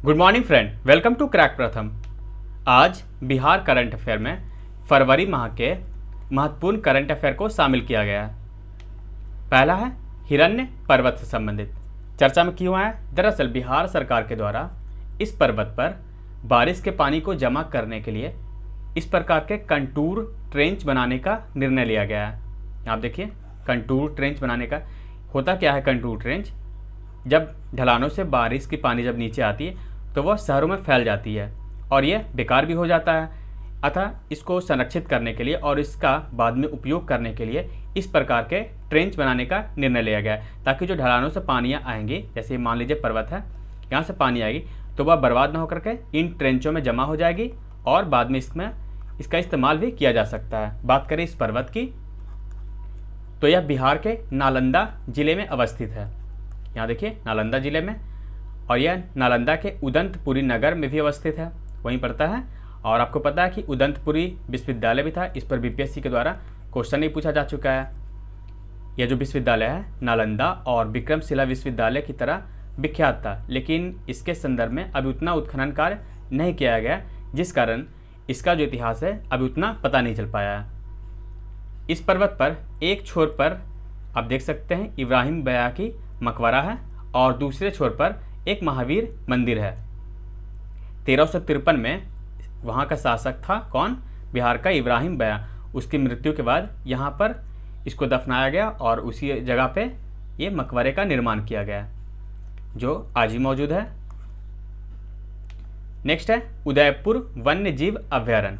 Good morning friend, welcome to crack Pratham. आज Bihar current affair में फरवरी माह के महत्वपूर्ण करंट अफेयर को शामिल किया गया है। पहला है हिरण्य पर्वत से संबंधित। चर्चा में क्यों आया? दरअसल बिहार सरकार के द्वारा इस पर्वत पर बारिश के पानी को जमा करने के लिए इस प्रकार के कंटूर ट्रेंच बनाने का निर्णय लिया गया है। आप देखिए, कंटूर ट्रेंच बनाने का होता क्या है? कंटूर ट्रेंच, जब ढलानों से बारिश की पानी जब नीचे आती है तो वह शहरों में फैल जाती है और यह बेकार भी हो जाता है। अतः इसको संरक्षित करने के लिए और इसका बाद में उपयोग करने के लिए इस प्रकार के ट्रेंच बनाने का निर्णय लिया गया है, ताकि जो ढलानों से पानियाँ आएंगी, जैसे मान लीजिए पर्वत है, यहाँ से पानी आएगी तो वह बर्बाद ना होकर के इन ट्रेंचों में जमा हो जाएगी और बाद में इसका इस्तेमाल भी किया जा सकता है। बात करें इस पर्वत की तो यह बिहार के नालंदा जिले में अवस्थित है। यहाँ देखिए, नालंदा जिले में, और यह नालंदा के उदंतपुरी नगर में भी अवस्थित है, वहीं पड़ता है। और आपको पता है कि उदंतपुरी विश्वविद्यालय भी था, इस पर बीपीएससी के द्वारा क्वेश्चन नहीं पूछा जा चुका है। यह जो विश्वविद्यालय है नालंदा और विक्रमशिला विश्वविद्यालय की तरह विख्यात था, लेकिन इसके संदर्भ में अभी उतना उत्खनन कार्य नहीं किया गया, जिस कारण इसका जो इतिहास है अभी उतना पता नहीं चल पाया है। इस पर्वत पर एक छोर पर आप देख सकते हैं इब्राहिम बया की मकबरा है और दूसरे छोर पर एक महावीर मंदिर है। 1353 में वहाँ का शासक था कौन? बिहार का इब्राहिम बया। उसकी मृत्यु के बाद यहाँ पर इसको दफनाया गया और उसी जगह पे ये मकबरे का निर्माण किया गया, जो आज ही मौजूद है। नेक्स्ट है उदयपुर वन्य जीव अभ्यारण्य।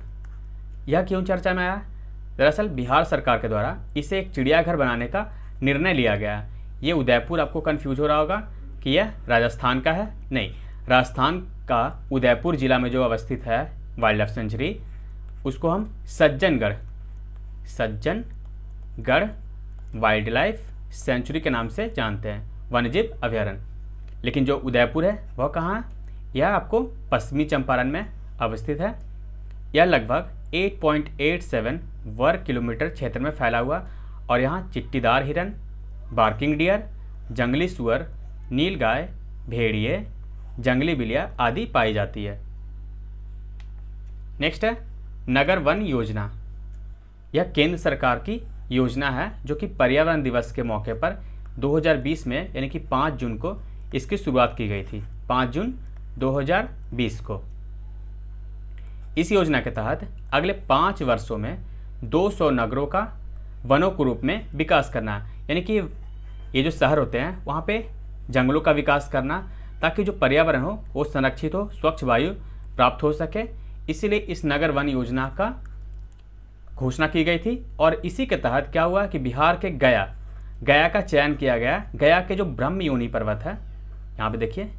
यह क्यों चर्चा में आया? दरअसल बिहार सरकार के द्वारा इसे एक चिड़ियाघर बनाने का निर्णय लिया गया। ये उदयपुर, आपको कन्फ्यूज हो रहा होगा कि यह राजस्थान का है। नहीं, राजस्थान का उदयपुर जिला में जो अवस्थित है वाइल्ड लाइफ सेंचुरी, उसको हम सज्जनगढ़ वाइल्ड लाइफ सेंचुरी के नाम से जानते हैं, वन्यजीव अभ्यारण्य। लेकिन जो उदयपुर है वह कहाँ है? यह आपको पश्चिमी चंपारण में अवस्थित है। यह लगभग 8.87 वर्ग किलोमीटर क्षेत्र में फैला हुआ और यहाँ चिट्टीदार हिरन, बार्किंग डियर, जंगली सुअर, नीलगाय, भेड़िए, जंगली बिल्लियाँ आदि पाई जाती है। नेक्स्ट है नगर वन योजना। यह केंद्र सरकार की योजना है जो कि पर्यावरण दिवस के मौके पर 2020 में यानी कि 5 जून को इसकी शुरुआत की गई थी, 5 जून 2020 को। इस योजना के तहत अगले 5 वर्षों में 200 नगरों का वनों के रूप में विकास करना, यानी कि ये जो शहर होते हैं वहाँ पे जंगलों का विकास करना, ताकि जो पर्यावरण हो वो संरक्षित हो, स्वच्छ वायु प्राप्त हो सके। इसीलिए इस नगर वन योजना का घोषणा की गई थी। और इसी के तहत क्या हुआ कि बिहार के गया का चयन किया गया। गया के जो ब्रह्म योनि पर्वत है, यहाँ पे देखिए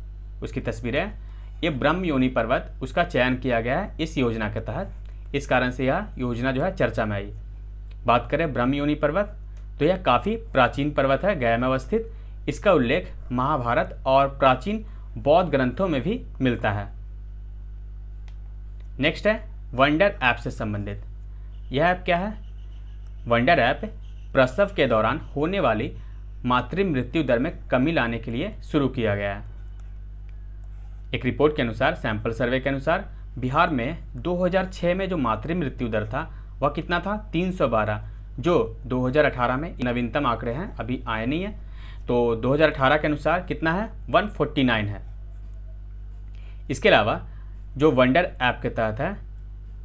उसकी तस्वीर है, ये ब्रह्म योनि पर्वत, उसका चयन किया गया है इस योजना के तहत। इस कारण से यह योजना जो है चर्चा में आई। बात करें ब्रह्म योनि पर्वत तो यह काफ़ी प्राचीन पर्वत है, गया में अवस्थित। इसका उल्लेख महाभारत और प्राचीन बौद्ध ग्रंथों में भी मिलता है। नेक्स्ट है वंडर ऐप से संबंधित। यह ऐप क्या है? वंडर ऐप प्रसव के दौरान होने वाली मातृ मृत्यु दर में कमी लाने के लिए शुरू किया गया है। एक रिपोर्ट के अनुसार, सैंपल सर्वे के अनुसार, बिहार में 2006 में जो मातृ मृत्यु दर था वह कितना था? 312, जो 2018 में नवीनतम आंकड़े हैं, अभी आए नहीं है, तो 2018 के अनुसार कितना है? 149 है। इसके अलावा जो वंडर ऐप के तहत है,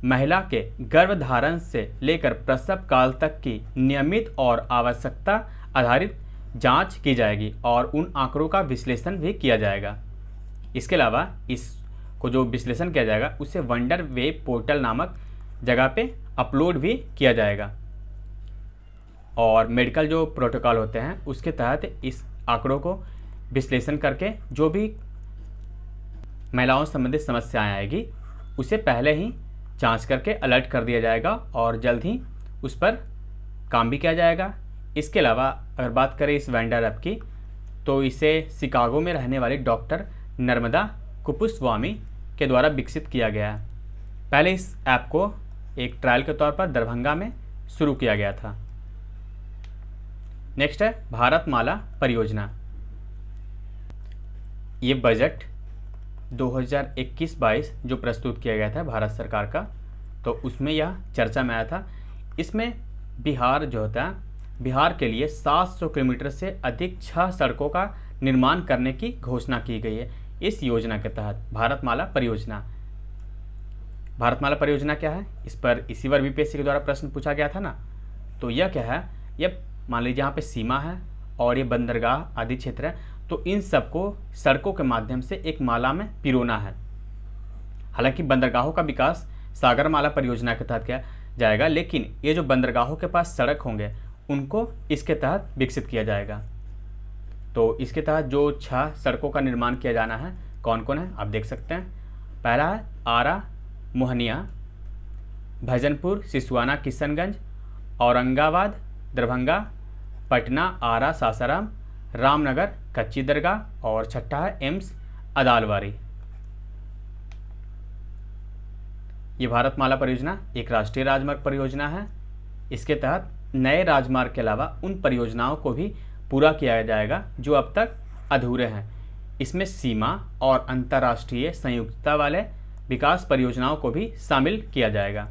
महिला के गर्भधारण से लेकर प्रसव काल तक की नियमित और आवश्यकता आधारित जांच की जाएगी और उन आंकड़ों का विश्लेषण भी किया जाएगा। इसके अलावा इसको जो विश्लेषण किया जाएगा उसे वंडर वेब पोर्टल नामक जगह पे अपलोड भी किया जाएगा। और मेडिकल जो प्रोटोकॉल होते हैं उसके तहत इस आंकड़ों को विश्लेषण करके जो भी महिलाओं से संबंधित समस्याएं आएगी उसे पहले ही जांच करके अलर्ट कर दिया जाएगा और जल्द ही उस पर काम भी किया जाएगा। इसके अलावा अगर बात करें इस वेंडर ऐप की, तो इसे शिकागो में रहने वाली डॉक्टर नर्मदा कुपुस्वामी के द्वारा विकसित किया गया है। पहले इस ऐप को एक ट्रायल के तौर पर दरभंगा में शुरू किया गया था। नेक्स्ट है भारतमाला परियोजना। ये बजट 2021-22 जो प्रस्तुत किया गया था भारत सरकार का, तो उसमें यह चर्चा में आया था। इसमें बिहार जो होता है, बिहार के लिए 700 किलोमीटर से अधिक 6 सड़कों का निर्माण करने की घोषणा की गई है इस योजना के तहत। भारतमाला परियोजना, भारतमाला परियोजना क्या है, इस पर इसी बार बीपीएससी के द्वारा प्रश्न पूछा गया था ना। तो यह क्या है, यह मान लीजिए यहाँ पे सीमा है और ये बंदरगाह आदि क्षेत्र है, तो इन सबको सड़कों के माध्यम से एक माला में पिरोना है। हालांकि बंदरगाहों का विकास सागरमाला परियोजना के तहत किया जाएगा, लेकिन ये जो बंदरगाहों के पास सड़क होंगे उनको इसके तहत विकसित किया जाएगा। तो इसके तहत जो 6 सड़कों का निर्माण किया जाना है, कौन कौन है आप देख सकते हैं। पहला है आरा मोहनिया, भजनपुर सिसवाना किशनगंज, औरंगाबाद दरभंगा, पटना आरा सासाराम, रामनगर कच्ची दरगाह, और छठा है एम्स अदालवारी। ये भारतमाला परियोजना एक राष्ट्रीय राजमार्ग परियोजना है। इसके तहत नए राजमार्ग के अलावा उन परियोजनाओं को भी पूरा किया जाएगा जो अब तक अधूरे हैं। इसमें सीमा और अंतर्राष्ट्रीय संयुक्तता वाले विकास परियोजनाओं को भी शामिल किया जाएगा।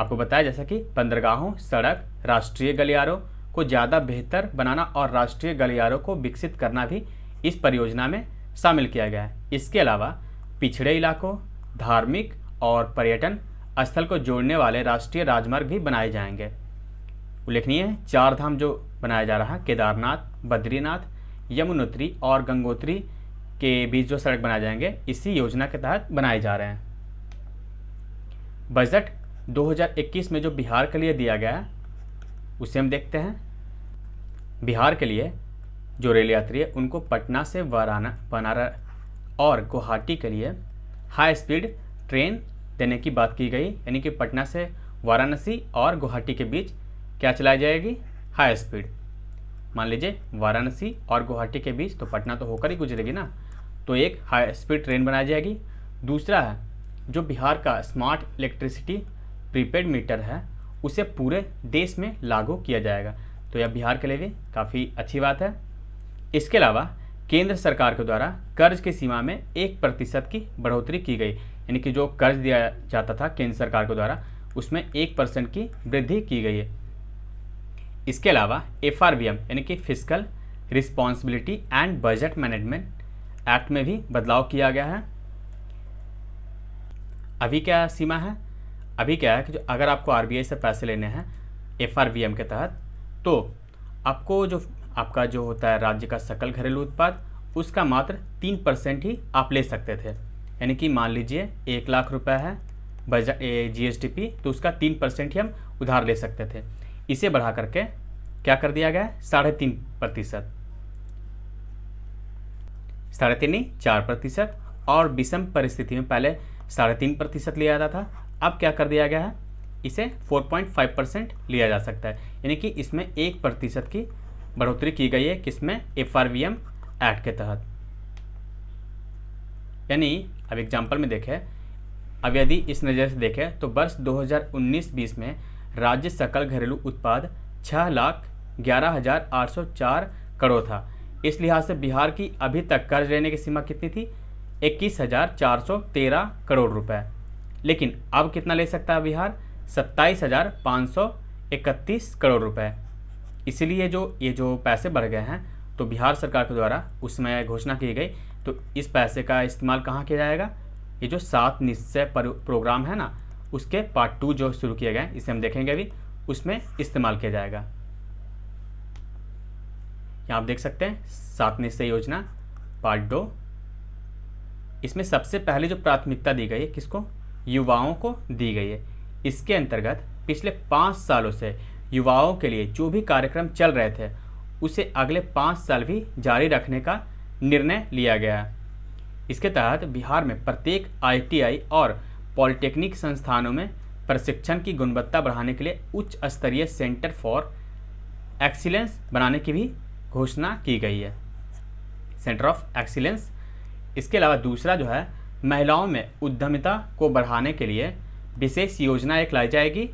आपको बताया जैसा कि बंदरगाहों, सड़क, राष्ट्रीय गलियारों को ज़्यादा बेहतर बनाना और राष्ट्रीय गलियारों को विकसित करना भी इस परियोजना में शामिल किया गया है। इसके अलावा पिछड़े इलाकों, धार्मिक और पर्यटन स्थल को जोड़ने वाले राष्ट्रीय राजमार्ग भी बनाए जाएंगे। उल्लेखनीय है 4 धाम जो बनाया जा रहा है, केदारनाथ, बद्रीनाथ, यमुनोत्री और गंगोत्री के बीच जो सड़क बनाए जाएंगे इसी योजना के तहत बनाए जा रहे हैं। बजट 2021 में जो बिहार के लिए दिया गया है उसे हम देखते हैं। बिहार के लिए जो रेल यात्री है उनको पटना से बनारस और गुवाहाटी के लिए हाई स्पीड ट्रेन देने की बात की गई, यानी कि पटना से वाराणसी और गुवाहाटी के बीच क्या चलाई जाएगी, हाई स्पीड। मान लीजिए वाराणसी और गुवाहाटी के बीच, तो पटना तो होकर ही गुजरेगी ना, तो एक हाई स्पीड ट्रेन बनाई जाएगी। दूसरा है जो बिहार का स्मार्ट इलेक्ट्रिसिटी प्रीपेड मीटर है उसे पूरे देश में लागू किया जाएगा, तो यह बिहार के लिए भी काफ़ी अच्छी बात है। इसके अलावा केंद्र सरकार के द्वारा कर्ज की सीमा में 1% की बढ़ोतरी की गई, यानी कि जो कर्ज दिया जाता था केंद्र सरकार के द्वारा उसमें 1% की वृद्धि की गई है। इसके अलावा FRBM यानी कि fiscal responsibility and budget management act में भी बदलाव किया गया है। अभी क्या सीमा है, अभी क्या है कि जो अगर आपको RBI से पैसे लेने हैं FRBM के तहत, तो आपको जो आपका जो होता है राज्य का सकल घरेलू उत्पाद उसका मात्र 3% ही आप ले सकते थे। यानी कि मान लीजिए 1 लाख रुपए है बजट GSDP, तो उसका 3% ही हम उधार ले सकते थे। इसे बढ़ा करके क्या कर दिया गया है, 3.5%, 3.5 नहीं 4%, और विषम परिस्थिति में पहले 3.5% लिया जाता था, अब क्या कर दिया गया है, इसे 4.5% लिया जा सकता है। यानी कि इसमें 1% की बढ़ोतरी की गई है, किसमें, FRBM एक्ट के तहत। यानी अब एग्जाम्पल में देखें, अब यदि इस नज़र से देखें तो वर्ष 2019-20 में राज्य सकल घरेलू उत्पाद 6,11,804 करोड़ था। इस लिहाज से बिहार की अभी तक कर्ज लेने की सीमा कितनी थी, 21,413 करोड़ रुपए। लेकिन अब कितना ले सकता है बिहार, 27,531 करोड़ रुपए। इसीलिए ये जो पैसे बढ़ गए हैं, तो बिहार सरकार के द्वारा उसमें घोषणा की गई, तो इस पैसे का इस्तेमाल कहाँ किया जाएगा, ये जो 7 निश्चय प्रोग्राम है ना, उसके पार्ट 2 जो शुरू किए गए इसे हम देखेंगे अभी, उसमें इस्तेमाल किया जाएगा। यहाँ आप देख सकते हैं 7 निश्चय योजना पार्ट 2। इसमें सबसे पहले जो प्राथमिकता दी गई है किसको, युवाओं को दी गई है। इसके अंतर्गत पिछले 5 सालों से युवाओं के लिए जो भी कार्यक्रम चल रहे थे उसे अगले 5 साल भी जारी रखने का निर्णय लिया गया है। इसके तहत बिहार में प्रत्येक ITI और पॉलिटेक्निक संस्थानों में प्रशिक्षण की गुणवत्ता बढ़ाने के लिए उच्च स्तरीय सेंटर फॉर एक्सीलेंस बनाने की भी घोषणा की गई है, सेंटर ऑफ एक्सीलेंस। इसके अलावा दूसरा जो है, महिलाओं में उद्यमिता को बढ़ाने के लिए विशेष योजना एक लाई जाएगी।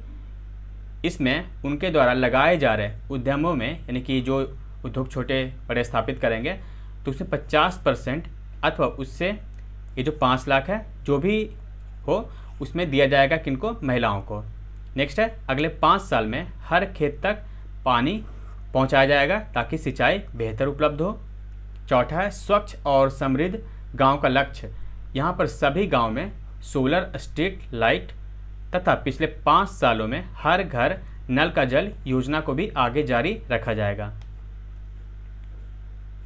इसमें उनके द्वारा लगाए जा रहे उद्यमों में, यानी कि जो उद्योग छोटे बड़े स्थापित करेंगे, तो उसमें 50% अथवा उससे ये जो 5 लाख है जो भी हो उसमें दिया जाएगा किनको, महिलाओं को। नेक्स्ट है अगले 5 साल में हर खेत तक पानी पहुंचाया जाएगा ताकि सिंचाई बेहतर उपलब्ध हो। चौथा है स्वच्छ और समृद्ध गांव का लक्ष्य। यहाँ पर सभी गांव में सोलर स्ट्रीट लाइट तथा पिछले 5 सालों में हर घर नल का जल योजना को भी आगे जारी रखा जाएगा।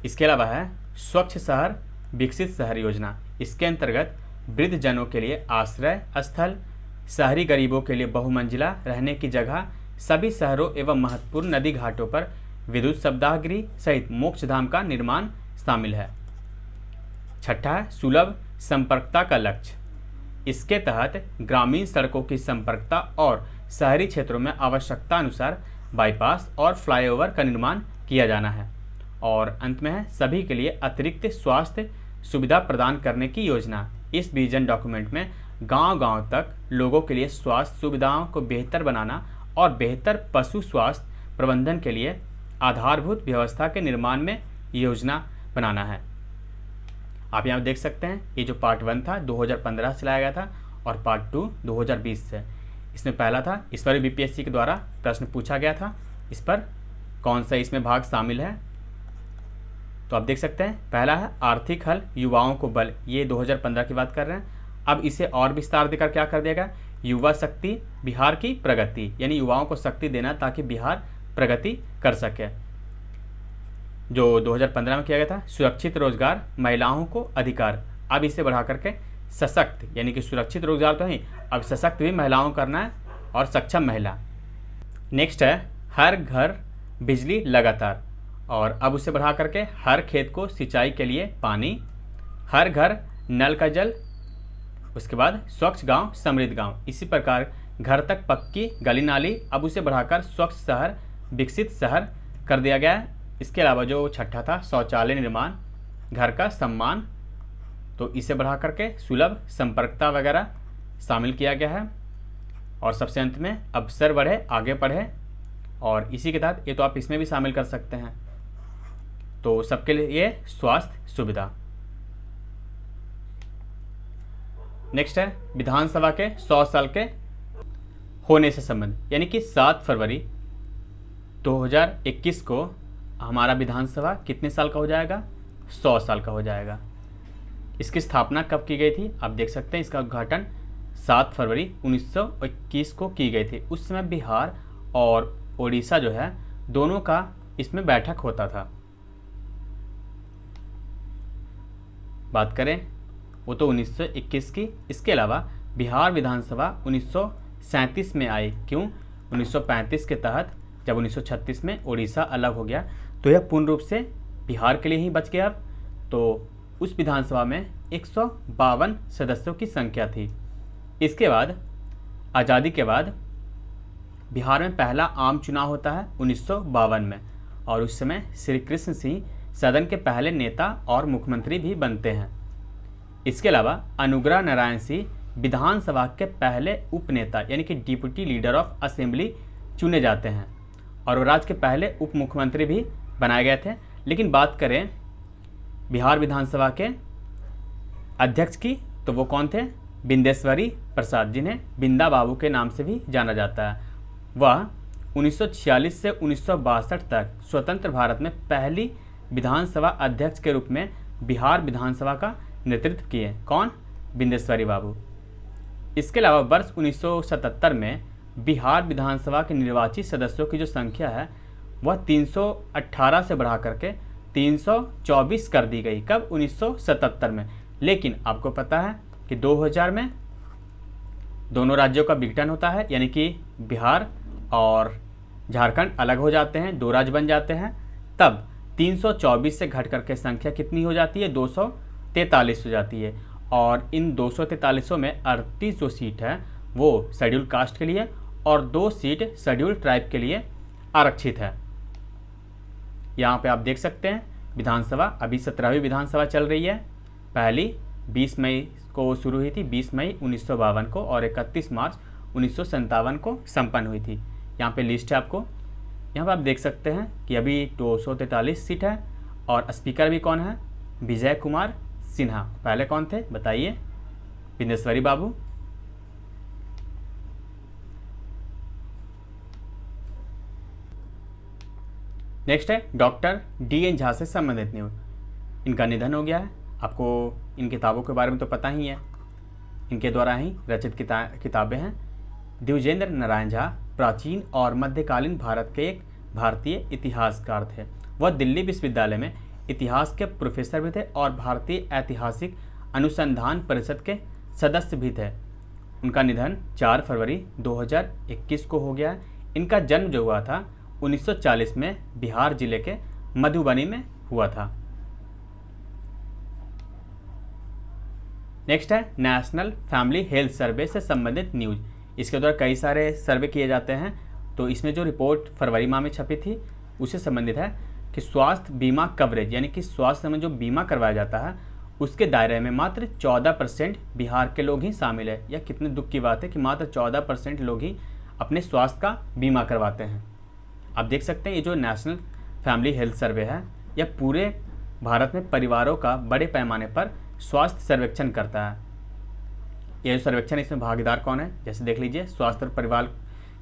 इसके अलावा है स्वच्छ शहर विकसित शहर योजना। इसके अंतर्गत वृद्ध जनों के लिए आश्रय स्थल, शहरी गरीबों के लिए बहुमंजिला रहने की जगह, सभी शहरों एवं महत्वपूर्ण नदी घाटों पर विद्युत शवदाह सहित मोक्षधाम का निर्माण शामिल है। छठा है सुलभ संपर्कता का लक्ष्य। इसके तहत ग्रामीण सड़कों की संपर्कता और शहरी क्षेत्रों में आवश्यकता अनुसार बाईपास और फ्लाईओवर का निर्माण किया जाना है। और अंत में है सभी के लिए अतिरिक्त स्वास्थ्य सुविधा प्रदान करने की योजना। इस विजन डॉक्यूमेंट में गांव-गांव तक लोगों के लिए स्वास्थ्य सुविधाओं को बेहतर बनाना और बेहतर पशु स्वास्थ्य प्रबंधन के लिए आधारभूत व्यवस्था के निर्माण में योजना बनाना है। आप यहाँ देख सकते हैं ये जो पार्ट 1 था 2015 से लाया गया था और पार्ट 2 2020 से। इसमें पहला था, इस पर बीपीएससी के द्वारा प्रश्न पूछा गया था, इस पर कौन सा इसमें भाग शामिल है। तो आप देख सकते हैं पहला है आर्थिक हल युवाओं को बल, ये 2015 की बात कर रहे हैं। अब इसे और विस्तार देकर क्या कर दिया गया, युवा शक्ति बिहार की प्रगति, यानी युवाओं को शक्ति देना ताकि बिहार प्रगति कर सके। जो 2015 में किया गया था सुरक्षित रोजगार महिलाओं को अधिकार, अब इसे बढ़ा करके सशक्त, यानी कि सुरक्षित रोजगार तो नहीं, अब सशक्त भी महिलाओं को करना है और सक्षम महिला। नेक्स्ट है हर घर बिजली लगातार, और अब उसे बढ़ा करके हर खेत को सिंचाई के लिए पानी, हर घर नल का जल, उसके बाद स्वच्छ गांव समृद्ध गांव। इसी प्रकार घर तक पक्की गली नाली, अब उसे बढ़ाकर स्वच्छ शहर विकसित शहर कर दिया गया है। इसके अलावा जो छठा था शौचालय निर्माण, घर का सम्मान, तो इसे बढ़ा करके सुलभ संपर्कता वगैरह शामिल किया गया है। और सबसे अंत में अवसर बढ़े आगे बढ़े, और इसी के तहत ये तो आप इसमें भी शामिल कर सकते हैं, तो सबके लिए स्वास्थ्य सुविधा। नेक्स्ट है विधानसभा के 100 साल के होने से संबंध, यानी कि 7 फरवरी 2021 को हमारा विधानसभा कितने साल का हो जाएगा, 100 साल का हो जाएगा। इसकी स्थापना कब की गई थी, आप देख सकते हैं इसका उद्घाटन 7 फरवरी 1921 को की गई थी। उस समय बिहार और उड़ीसा जो है दोनों का इसमें बैठक होता था। बात करें वो तो 1921 की। इसके अलावा बिहार विधानसभा 1937 में आई। क्यों, 1935 के तहत जब 1936 में उड़ीसा अलग हो गया तो यह पूर्ण रूप से बिहार के लिए ही बच गया। तो उस विधानसभा में 152 सदस्यों की संख्या थी। इसके बाद आज़ादी के बाद बिहार में पहला आम चुनाव होता है 1952 में, और उस समय श्री कृष्ण सिंह सदन के पहले नेता और मुख्यमंत्री भी बनते हैं। इसके अलावा अनुग्रह नारायण सिंह विधानसभा के पहले उपनेता यानी कि डिप्टी लीडर ऑफ असेंबली चुने जाते हैं, और वो राज्य के पहले उप मुख्यमंत्री भी बनाए गए थे। लेकिन बात करें बिहार विधानसभा के अध्यक्ष की, तो वो कौन थे, बिंदेश्वरी प्रसाद, जिन्हें बिंदा बाबू के नाम से भी जाना जाता है। वह 1946 से 1962 तक स्वतंत्र भारत में पहली विधानसभा अध्यक्ष के रूप में बिहार विधानसभा का नेतृत्व किए। कौन, बिंदेश्वरी बाबू। इसके अलावा वर्ष 1977 में बिहार विधानसभा के निर्वाचित सदस्यों की जो संख्या है वह 318 से बढ़ा करके 324 कर दी गई। कब, 1977 में। लेकिन आपको पता है कि 2000 में दोनों राज्यों का विघटन होता है, यानी कि बिहार और झारखंड अलग हो जाते हैं, 2 राज्य बन जाते हैं। तब 324 से घट करके संख्या कितनी हो जाती है, 243 हो जाती है। और इन 243 में 38 जो सीट है वो शेड्यूल कास्ट के लिए और 2 सीट शेड्यूल ट्राइब के लिए आरक्षित है। यहाँ पे आप देख सकते हैं विधानसभा अभी 17वीं विधानसभा चल रही है। पहली 20 मई को शुरू हुई थी, 20 मई 1952 को, और 31 मार्च 1957 को संपन्न हुई थी। यहाँ पे लिस्ट है आपको, यहाँ पे आप देख सकते हैं कि अभी 243 सीट है, और स्पीकर भी कौन है, विजय कुमार सिन्हा। पहले कौन थे बताइए? बिंदेश्वरी बाबू। नेक्स्ट है डॉक्टर D.N. झा से संबंधित न्यूज। इनका निधन हो गया है। आपको इन किताबों के बारे में तो पता ही है, इनके द्वारा ही रचित किताबें हैं। द्विजेंद्र नारायण झा प्राचीन और मध्यकालीन भारत के एक भारतीय इतिहासकार थे। वह दिल्ली विश्वविद्यालय में इतिहास के प्रोफेसर भी थे और भारतीय ऐतिहासिक अनुसंधान परिषद के सदस्य भी थे। उनका निधन 4 फरवरी 2021 को हो गया। इनका जन्म जो हुआ था 1940 में बिहार जिले के मधुबनी में हुआ था। नेक्स्ट है नेशनल फैमिली हेल्थ सर्वे से संबंधित न्यूज। इसके द्वारा कई सारे सर्वे किए जाते हैं, तो इसमें जो रिपोर्ट फरवरी माह में छपी थी उससे संबंधित है कि स्वास्थ्य बीमा कवरेज यानी कि स्वास्थ्य में जो बीमा करवाया जाता है उसके दायरे में मात्र 14% बिहार के लोग ही शामिल है। यह कितने दुख की बात है कि मात्र 14% लोग ही अपने स्वास्थ्य का बीमा करवाते हैं। आप देख सकते हैं ये जो नेशनल फैमिली हेल्थ सर्वे है यह पूरे भारत में परिवारों का बड़े पैमाने पर स्वास्थ्य सर्वेक्षण करता है। यह जो सर्वेक्षण इसमें भागीदार कौन है, जैसे देख लीजिए स्वास्थ्य और परिवार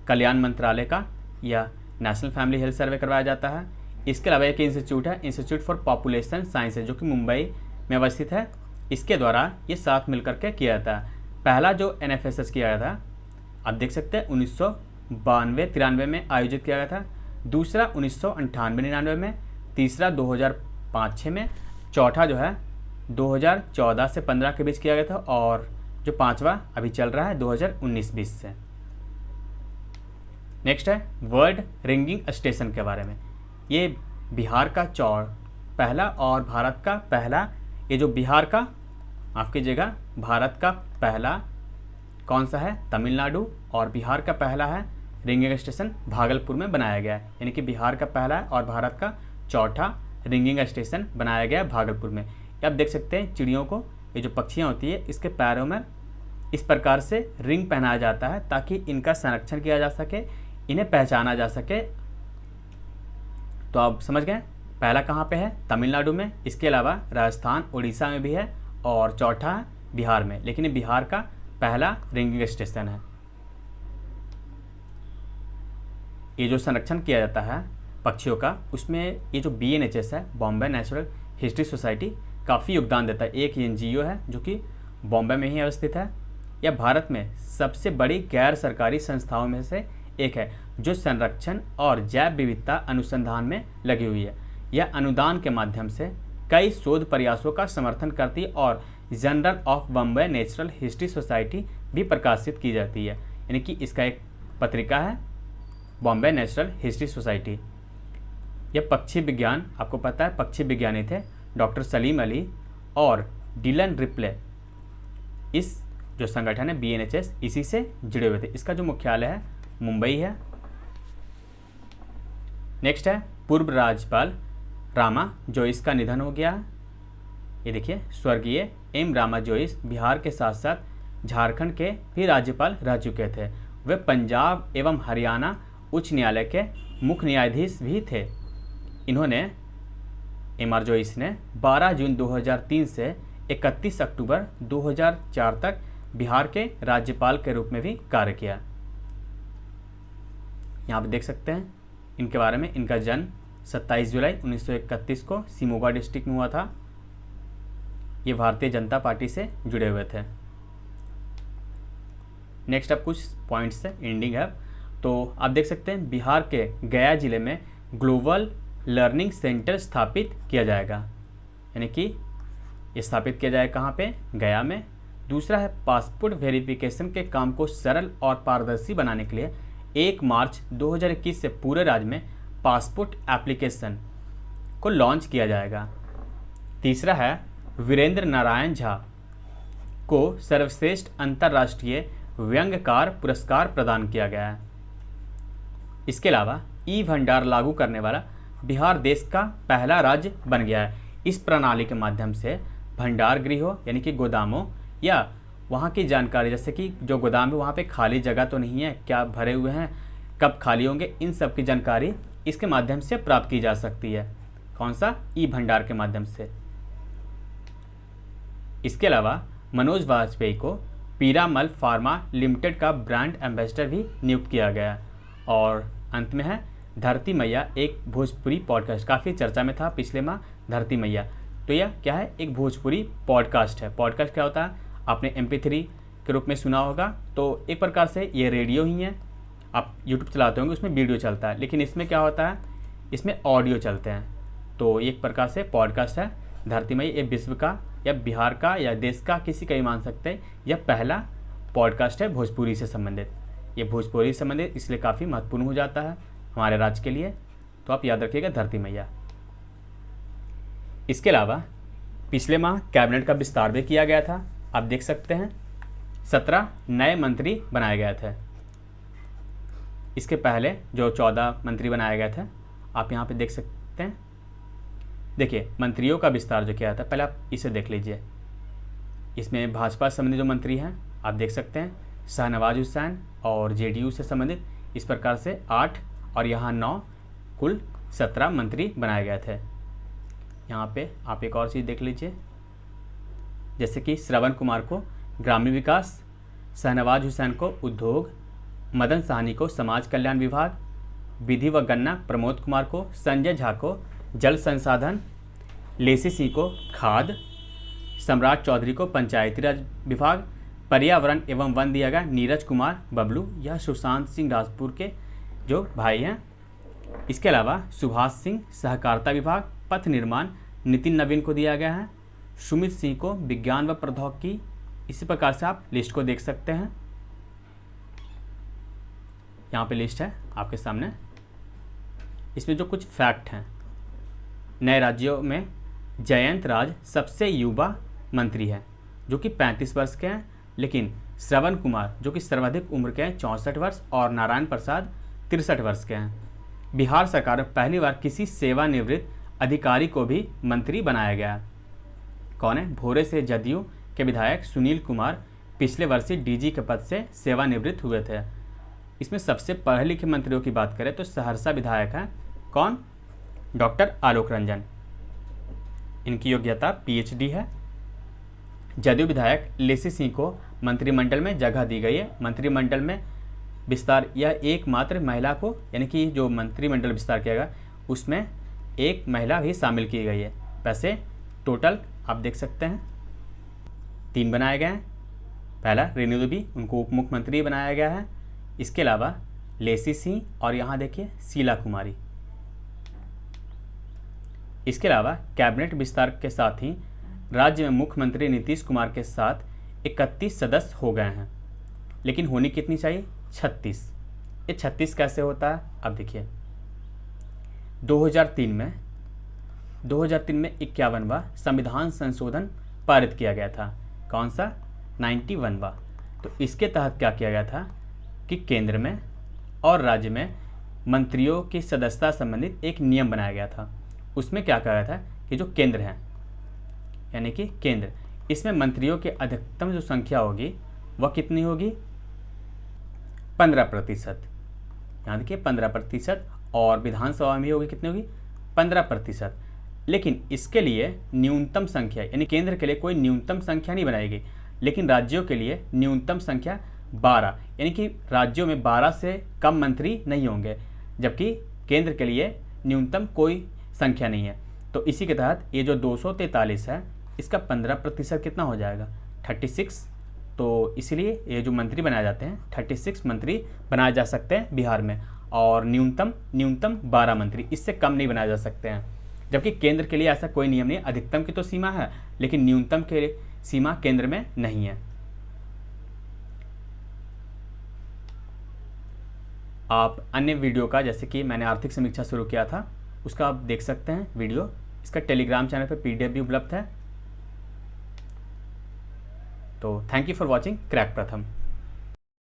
कल्याण मंत्रालय का यह नेशनल फैमिली हेल्थ सर्वे करवाया जाता है। इसके अलावा एक इंस्टीट्यूट है, इंस्टीट्यूट फॉर पॉपुलेशन साइंसेज, जो कि मुंबई में अवस्थित है। इसके द्वारा ये साथ मिलकर के किया जाता है। पहला जो NFSS किया गया था आप देख सकते हैं 1992-93 में आयोजित किया गया था। दूसरा 1998-99 में, तीसरा 2005-06 में, चौथा जो है 2014 से 15 के बीच किया गया था और जो पांचवा अभी चल रहा है 2019-20 से। नेक्स्ट है वर्ल्ड रिंगिंग स्टेशन के बारे में। ये बिहार का पहला और भारत का पहला, ये जो बिहार का माफ़ कीजिएगा भारत का पहला कौन सा है, तमिलनाडु, और बिहार का पहला है रिंगिंग स्टेशन भागलपुर में बनाया गया है। यानी कि बिहार का पहला है और भारत का चौथा रिंगिंग स्टेशन बनाया गया है भागलपुर में। आप देख सकते हैं चिड़ियों को, ये जो पक्षियाँ होती है इसके पैरों में इस प्रकार से रिंग पहनाया जाता है ताकि इनका संरक्षण किया जा सके, इन्हें पहचाना जा सके। तो आप समझ गए पहला कहाँ पे है, तमिलनाडु में। इसके अलावा राजस्थान उड़ीसा में भी है और चौथा है बिहार में, लेकिन ये बिहार का पहला रिंगिंग स्टेशन है। ये जो संरक्षण किया जाता है पक्षियों का, उसमें ये जो BNHS है, बॉम्बे नेचुरल हिस्ट्री सोसाइटी, काफ़ी योगदान देता है। एक NGO है जो कि बॉम्बे में ही अवस्थित है। यह भारत में सबसे बड़ी गैर सरकारी संस्थाओं में से एक है जो संरक्षण और जैव विविधता अनुसंधान में लगी हुई है। यह अनुदान के माध्यम से कई शोध प्रयासों का समर्थन करती है और journal of Bombay natural history society भी प्रकाशित की जाती है। यानी कि इसका एक पत्रिका है बॉम्बे नेचुरल हिस्ट्री सोसाइटी। यह पक्षी विज्ञान, आपको पता है पक्षी विज्ञानी थे डॉक्टर सलीम अली और डिलन रिप्ले, इस जो संगठन है BNHS इसी से जुड़े हुए थे। इसका जो मुख्यालय है मुंबई है। नेक्स्ट है पूर्व राज्यपाल रामा जोइस का निधन हो गया। ये देखिए स्वर्गीय M रामा जोइस बिहार के साथ साथ झारखंड के भी राज्यपाल रह चुके थे। वे पंजाब एवं हरियाणा उच्च न्यायालय के मुख्य न्यायाधीश भी थे। इन्होंने M.R. जोइस ने 12 जून 2003 से 31 अक्टूबर 2004 तक बिहार के राज्यपाल के रूप में भी कार्य किया। यहाँ पे देख सकते हैं इनके बारे में। इनका जन्म 27 जुलाई 1931 को शिमोगा डिस्ट्रिक्ट में हुआ था। ये भारतीय जनता पार्टी से जुड़े हुए थे। नेक्स्ट अब कुछ पॉइंट्स है एंडिंग है। तो आप देख सकते हैं बिहार के गया जिले में ग्लोबल लर्निंग सेंटर स्थापित किया जाएगा। यानी कि ये स्थापित किया जाएगा कहाँ पे, गया में। दूसरा है पासपोर्ट वेरिफिकेशन के काम को सरल और पारदर्शी बनाने के लिए 1 मार्च 2021 से पूरे राज्य में पासपोर्ट एप्लीकेशन को लॉन्च किया जाएगा। तीसरा है वीरेंद्र नारायण झा को सर्वश्रेष्ठ अंतर्राष्ट्रीय व्यंग्यकार पुरस्कार प्रदान किया गया है। इसके अलावा ई-भंडार लागू करने वाला बिहार देश का पहला राज्य बन गया है। इस प्रणाली के माध्यम से भंडार गृहों यानी कि गोदामों या वहाँ की जानकारी, जैसे कि जो गोदाम है वहाँ पे खाली जगह तो नहीं है, क्या भरे हुए हैं, कब खाली होंगे, इन सब की जानकारी इसके माध्यम से प्राप्त की जा सकती है। कौन सा, ई-भंडार के माध्यम से। इसके अलावा मनोज वाजपेयी को पीरामल फार्मा लिमिटेड का ब्रांड एम्बेसडर भी नियुक्त किया गया। और अंत में है धरती मैया, एक भोजपुरी पॉडकास्ट, काफ़ी चर्चा में था पिछले माह धरती मैया। तो यह क्या है, एक भोजपुरी पॉडकास्ट है। पॉडकास्ट क्या होता है, आपने MP3 के रूप में सुना होगा, तो एक प्रकार से ये रेडियो ही है। आप यूट्यूब चलाते होंगे, उसमें वीडियो चलता है, लेकिन इसमें क्या होता है, इसमें ऑडियो चलते हैं। तो एक प्रकार से पॉडकास्ट है धरती मैया। ये विश्व का या बिहार का या देश का, किसी का ही मान सकते हैं, यह पहला पॉडकास्ट है भोजपुरी से संबंधित। ये भोजपुरी से संबंधित इसलिए काफ़ी महत्वपूर्ण हो जाता है हमारे राज्य के लिए, तो आप याद रखिएगा धरती मैया। इसके अलावा पिछले माह कैबिनेट का विस्तार भी किया गया था। आप देख सकते हैं 17 नए मंत्री बनाए गए थे। इसके पहले जो 14 मंत्री बनाए गए थे, आप यहाँ पे देख सकते हैं। देखिए मंत्रियों का विस्तार जो किया था, पहले आप इसे देख लीजिए। इसमें भाजपा से संबंधित जो मंत्री हैं आप देख सकते हैं, शाहनवाज हुसैन, और JDU से संबंधित इस प्रकार से 8 और यहाँ 9, कुल 17 मंत्री बनाए गए थे। यहाँ पे आप एक और चीज़ देख लीजिए, जैसे कि श्रवण कुमार को ग्रामीण विकास, शाहनवाज हुसैन को उद्योग, मदन साहनी को समाज कल्याण विभाग, विधि व गन्ना प्रमोद कुमार को, संजय झा को जल संसाधन, लेसी सिंह को खाद, सम्राट चौधरी को पंचायती राज विभाग, पर्यावरण एवं वन दिया गया नीरज कुमार बबलू, यह सुशांत सिंह राजपूत के जो भाई हैं। इसके अलावा सुभाष सिंह सहकारिता विभाग, पथ निर्माण नितिन नवीन को दिया गया है, सुमित सिंह को विज्ञान व प्रौद्योगिकी। इसी प्रकार से आप लिस्ट को देख सकते हैं, यहाँ पे लिस्ट है आपके सामने। इसमें जो कुछ फैक्ट हैं, नए राज्यों में जयंत राज सबसे युवा मंत्री है जो कि 35 वर्ष के हैं, लेकिन श्रवण कुमार जो कि सर्वाधिक उम्र के हैं 64 वर्ष, और नारायण प्रसाद 63 वर्ष के हैं। बिहार सरकार में पहली बार किसी सेवानिवृत्त अधिकारी को भी मंत्री बनाया गया। कौन है, भोरे से JDU के विधायक सुनील कुमार पिछले वर्ष ही DG के पद से सेवानिवृत्त हुए थे। इसमें सबसे पढ़े लिखे मंत्रियों की बात करें तो सहरसा विधायक हैं कौन, डॉक्टर आलोक रंजन, इनकी योग्यता PhD है। JDU विधायक लेसी सिंह को मंत्रिमंडल में जगह दी गई है। मंत्रिमंडल में विस्तार, यह एकमात्र महिला को, यानी कि जो मंत्रिमंडल विस्तार किया गया उसमें एक महिला भी शामिल की गई है। वैसे टोटल आप देख सकते हैं 3 बनाए गए हैं। पहला रेणु देवी, उनको उप मुख्यमंत्री बनाया गया है। इसके अलावा लेसी सिंह, और यहाँ देखिए शीला कुमारी। इसके अलावा कैबिनेट विस्तार के साथ ही राज्य में मुख्यमंत्री नीतीश कुमार के साथ 31 सदस्य हो गए हैं, लेकिन होनी कितनी चाहिए, 36। ये 36 कैसे होता है, अब देखिए 2003 में 51वां संविधान संशोधन पारित किया गया था। कौन सा, 91वां। तो इसके तहत क्या किया गया था कि केंद्र में और राज्य में मंत्रियों की सदस्यता संबंधित एक नियम बनाया गया था। उसमें क्या कहा गया था कि जो केंद्र है, यानी कि केंद्र, इसमें मंत्रियों की अधिकतम जो संख्या होगी वह कितनी होगी, 15%। यहाँ देखिए 15%, और विधानसभा में होगी कितनी होगी, 15%। लेकिन इसके लिए न्यूनतम संख्या, यानी केंद्र के लिए कोई न्यूनतम संख्या नहीं बनाएगी, लेकिन राज्यों के लिए न्यूनतम संख्या 12, यानी कि राज्यों में 12 से कम मंत्री नहीं होंगे, जबकि केंद्र के लिए न्यूनतम कोई संख्या नहीं है। तो इसी के तहत ये जो 243 है, इसका 15% कितना हो जाएगा, 36। तो इसलिए ये जो मंत्री बनाए जाते हैं 36 मंत्री बनाए जा सकते हैं बिहार में, और न्यूनतम 12 मंत्री, इससे कम नहीं बनाए जा सकते हैं। जबकि केंद्र के लिए ऐसा कोई नियम नहीं, अधिकतम की तो सीमा है, लेकिन न्यूनतम के सीमा केंद्र में नहीं है। आप अन्य वीडियो का, जैसे कि मैंने आर्थिक समीक्षा शुरू किया था, उसका आप देख सकते हैं वीडियो। इसका टेलीग्राम चैनल पर PDF भी उपलब्ध है। तो thank you for watching crack प्रथम।